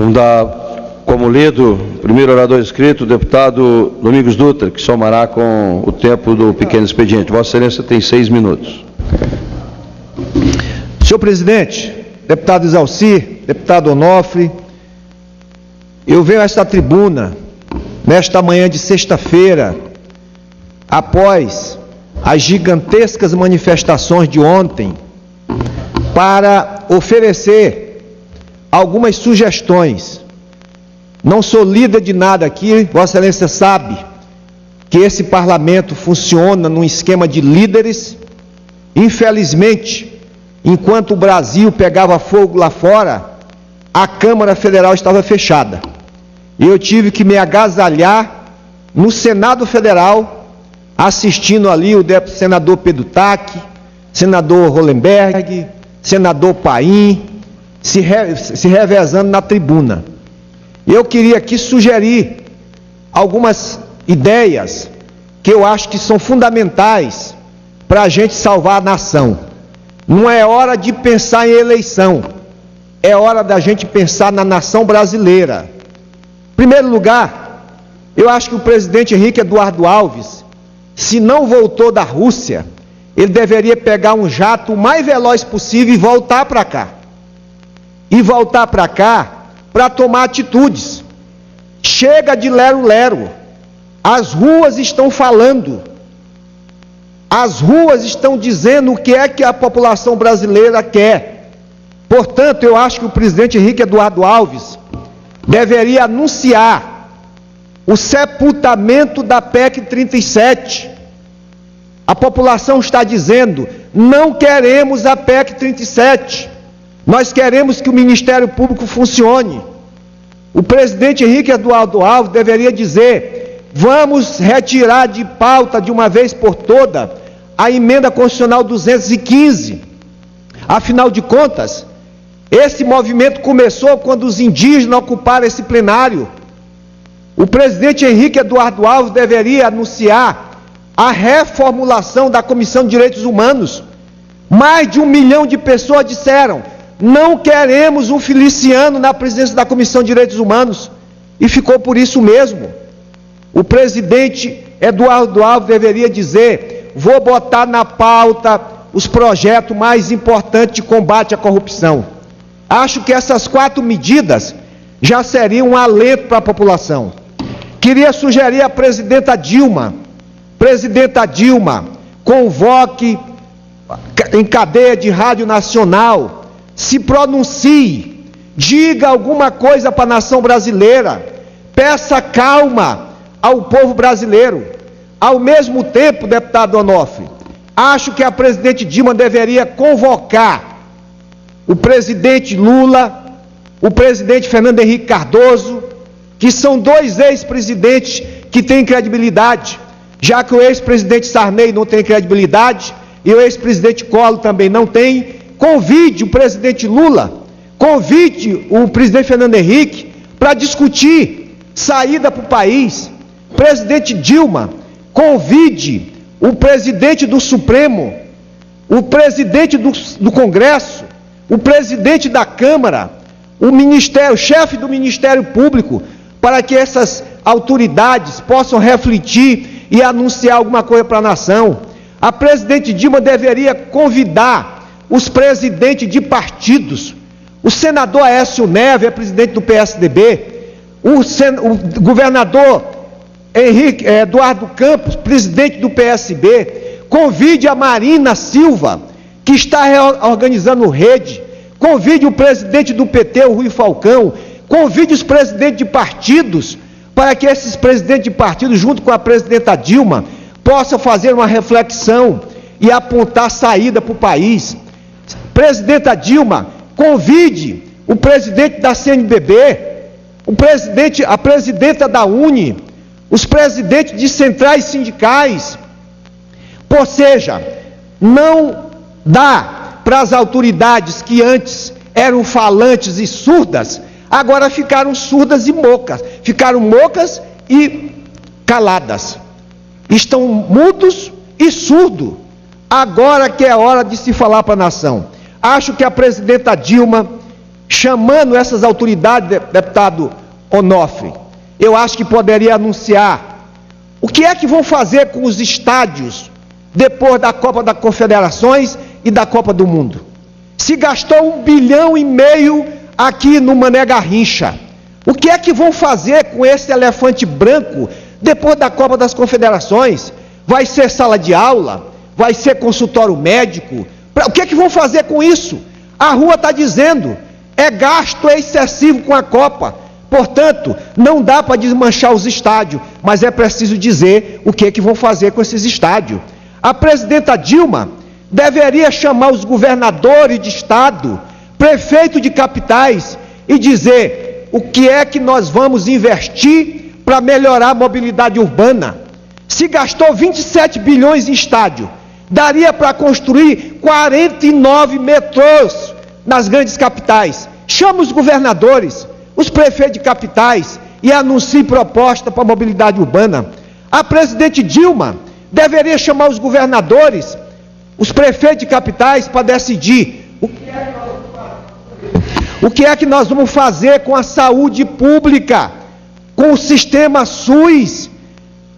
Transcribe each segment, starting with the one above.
Vamos dar como lido o primeiro orador inscrito, o deputado Domingos Dutra, que somará com o tempo do pequeno expediente. Vossa Excelência tem 6 minutos. Senhor presidente, deputado Exalci, deputado Onofre, eu venho a esta tribuna, nesta manhã de sexta-feira, após as gigantescas manifestações de ontem, para oferecer algumas sugestões. Não sou líder de nada aqui, Vossa Excelência sabe que esse parlamento funciona num esquema de líderes. Infelizmente, enquanto o Brasil pegava fogo lá fora, a Câmara Federal estava fechada. E eu tive que me agasalhar no Senado Federal, assistindo ali o senador Pedro Taque, senador Hollenberg, senador Paim, se revezando na tribuna. Eu queria aqui sugerir algumas ideias que eu acho que são fundamentais para a gente salvar a nação. Não é hora de pensar em eleição, é hora da gente pensar na nação brasileira. Em primeiro lugar, eu acho que o presidente Henrique Eduardo Alves, se não voltou da Rússia, ele deveria pegar um jato o mais veloz possível e voltar para cá. E voltar para cá para tomar atitudes. Chega de lero-lero. As ruas estão falando. As ruas estão dizendo o que é que a população brasileira quer. Portanto, eu acho que o presidente Henrique Eduardo Alves deveria anunciar o sepultamento da PEC 37. A população está dizendo: não queremos a PEC 37. Nós queremos que o Ministério Público funcione. O presidente Henrique Eduardo Alves deveria dizer: vamos retirar de pauta de uma vez por toda a emenda constitucional 215. Afinal de contas, esse movimento começou quando os indígenas ocuparam esse plenário. O presidente Henrique Eduardo Alves deveria anunciar a reformulação da Comissão de Direitos Humanos. Mais de 1 milhão de pessoas disseram: não queremos um Feliciano na presidência da Comissão de Direitos Humanos, e ficou por isso mesmo. O presidente Eduardo Alves deveria dizer: vou botar na pauta os projetos mais importantes de combate à corrupção. Acho que essas 4 medidas já seriam um alento para a população. Queria sugerir à presidenta Dilma: convoque em cadeia de rádio nacional, se pronuncie, diga alguma coisa para a nação brasileira, peça calma ao povo brasileiro. Ao mesmo tempo, deputado Onofre, acho que a presidente Dilma deveria convocar o presidente Lula, o presidente Fernando Henrique Cardoso, que são 2 ex-presidentes que têm credibilidade, já que o ex-presidente Sarney não tem credibilidade e o ex-presidente Collor também não tem. Convide o presidente Lula, convide o presidente Fernando Henrique para discutir saída para o país. Presidente Dilma, convide o presidente do Supremo, o presidente do Congresso, o presidente da Câmara, o chefe do Ministério Público, para que essas autoridades possam refletir e anunciar alguma coisa para a nação. A presidente Dilma deveria convidar os presidentes de partidos. O senador Aécio Neves é presidente do PSDB, o governador Eduardo Campos, presidente do PSB. Convide a Marina Silva, que está organizando rede. Convide o presidente do PT, o Rui Falcão. Convide os presidentes de partidos, para que esses presidentes de partidos, junto com a presidenta Dilma, possam fazer uma reflexão e apontar saída para o país. Presidenta Dilma, convide o presidente da CNBB, a presidenta da UNE, os presidentes de centrais sindicais. Ou seja, não dá para as autoridades que antes eram falantes e surdas, agora ficaram surdas e mocas, ficaram mocas e caladas, estão mudos e surdos. Agora que é hora de se falar para a nação. Acho que a presidenta Dilma chamando essas autoridades, deputado Onofre, eu acho que poderia anunciar o que é que vão fazer com os estádios depois da Copa das Confederações e da Copa do Mundo. Se gastou 1,5 bilhão aqui no Mané Garrincha, o que é que vão fazer com esse elefante branco depois da Copa das Confederações? Vai ser sala de aula? Vai ser consultório médico? O que é que vão fazer com isso? A rua está dizendo, é gasto excessivo com a Copa. Portanto, não dá para desmanchar os estádios, mas é preciso dizer o que é que vão fazer com esses estádios. A presidenta Dilma deveria chamar os governadores de estado, prefeito de capitais e dizer o que é que nós vamos investir para melhorar a mobilidade urbana. Se gastou 27 bilhões em estádio, daria para construir 49 metrôs nas grandes capitais. Chama os governadores, os prefeitos de capitais e anuncie proposta para a mobilidade urbana. A presidente Dilma deveria chamar os governadores, os prefeitos de capitais para decidir o que é que nós vamos fazer com a saúde pública, com o sistema SUS.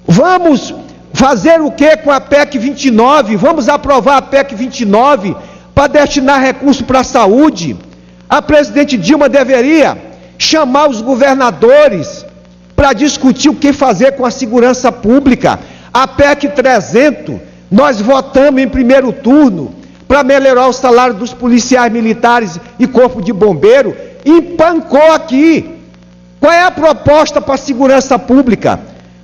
Vamos fazer o que com a PEC 29? Vamos aprovar a PEC 29 para destinar recursos para a saúde. A presidente Dilma deveria chamar os governadores para discutir o que fazer com a segurança pública. A PEC 300, nós votamos em primeiro turno para melhorar o salário dos policiais militares e corpo de bombeiro, empancou aqui. Qual é a proposta para a segurança pública?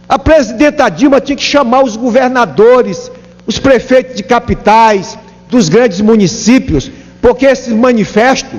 A presidenta Dilma tinha que chamar os governadores, os prefeitos de capitais, dos grandes municípios, porque esse manifesto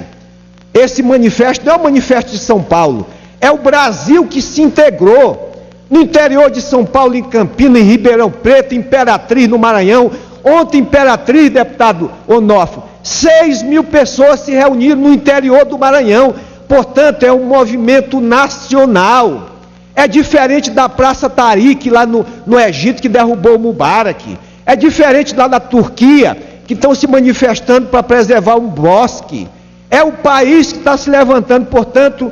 não é o manifesto de São Paulo, é o Brasil que se integrou. No interior de São Paulo, em Campinas, em Ribeirão Preto, Imperatriz, no Maranhão. Ontem, Imperatriz, deputado Onofre, 6 mil pessoas se reuniram no interior do Maranhão. Portanto, é um movimento nacional. É diferente da Praça Tariq, lá no Egito, que derrubou o Mubarak. É diferente lá na Turquia, que estão se manifestando para preservar um bosque. É o país que está se levantando. Portanto,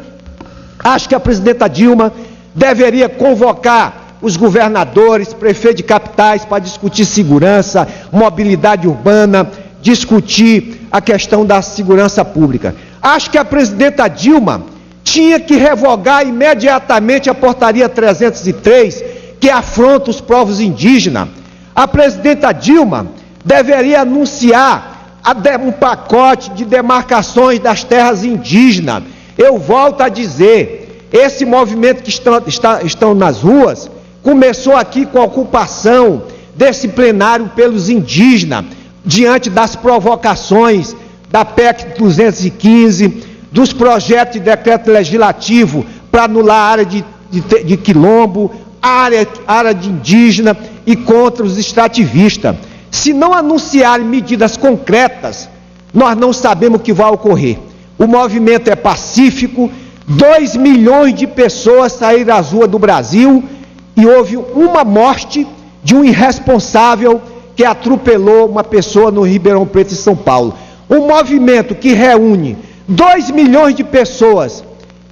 acho que a presidenta Dilma deveria convocar os governadores, prefeitos de capitais para discutir segurança, mobilidade urbana, discutir a questão da segurança pública. Acho que a presidenta Dilma tinha que revogar imediatamente a portaria 303, que afronta os povos indígenas. A presidenta Dilma deveria anunciar um pacote de demarcações das terras indígenas. Eu volto a dizer, esse movimento que estão nas ruas começou aqui com a ocupação desse plenário pelos indígenas, diante das provocações da PEC 215, dos projetos de decreto legislativo para anular a área de quilombo, área de indígena e contra os extrativistas. Se não anunciarem medidas concretas, nós não sabemos o que vai ocorrer. O movimento é pacífico, 2 milhões de pessoas saíram às ruas do Brasil e houve uma morte de um irresponsável que atropelou uma pessoa no Ribeirão Preto, em São Paulo. Um movimento que reúne 2 milhões de pessoas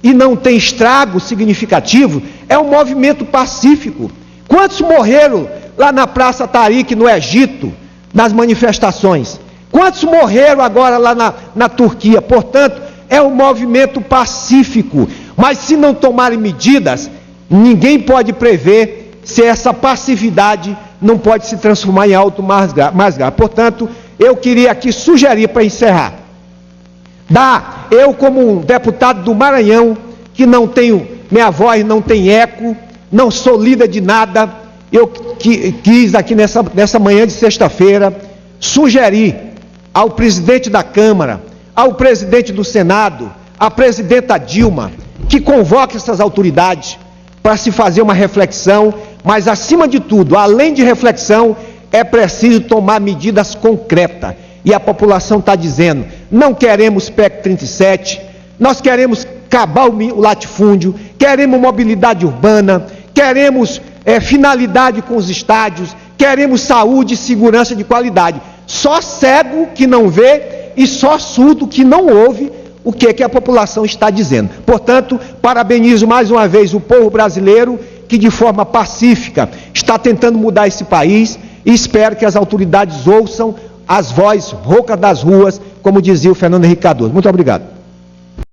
e não tem estrago significativo, é um movimento pacífico. Quantos morreram lá na Praça Tariq, no Egito, nas manifestações? Quantos morreram agora lá na Turquia? Portanto, é um movimento pacífico, mas se não tomarem medidas, ninguém pode prever se essa passividade não pode se transformar em algo mais grave. Portanto, eu queria aqui sugerir, para encerrar, eu como um deputado do Maranhão, que não tenho, minha voz não tem eco, não sou líder de nada, eu quis aqui nessa manhã de sexta-feira, sugerir ao presidente da Câmara, ao presidente do Senado, à presidenta Dilma, que convoque essas autoridades para se fazer uma reflexão, mas acima de tudo, além de reflexão, é preciso tomar medidas concretas. E a população está dizendo, não queremos PEC 37, nós queremos acabar o latifúndio, queremos mobilidade urbana, queremos finalidade com os estádios, queremos saúde e segurança de qualidade. Só cego que não vê e só surdo que não ouve o que a população está dizendo. Portanto, parabenizo mais uma vez o povo brasileiro que de forma pacífica está tentando mudar esse país e espero que as autoridades ouçam as vozes roucas das ruas, como dizia o Fernando Henrique Cardoso. Muito obrigado.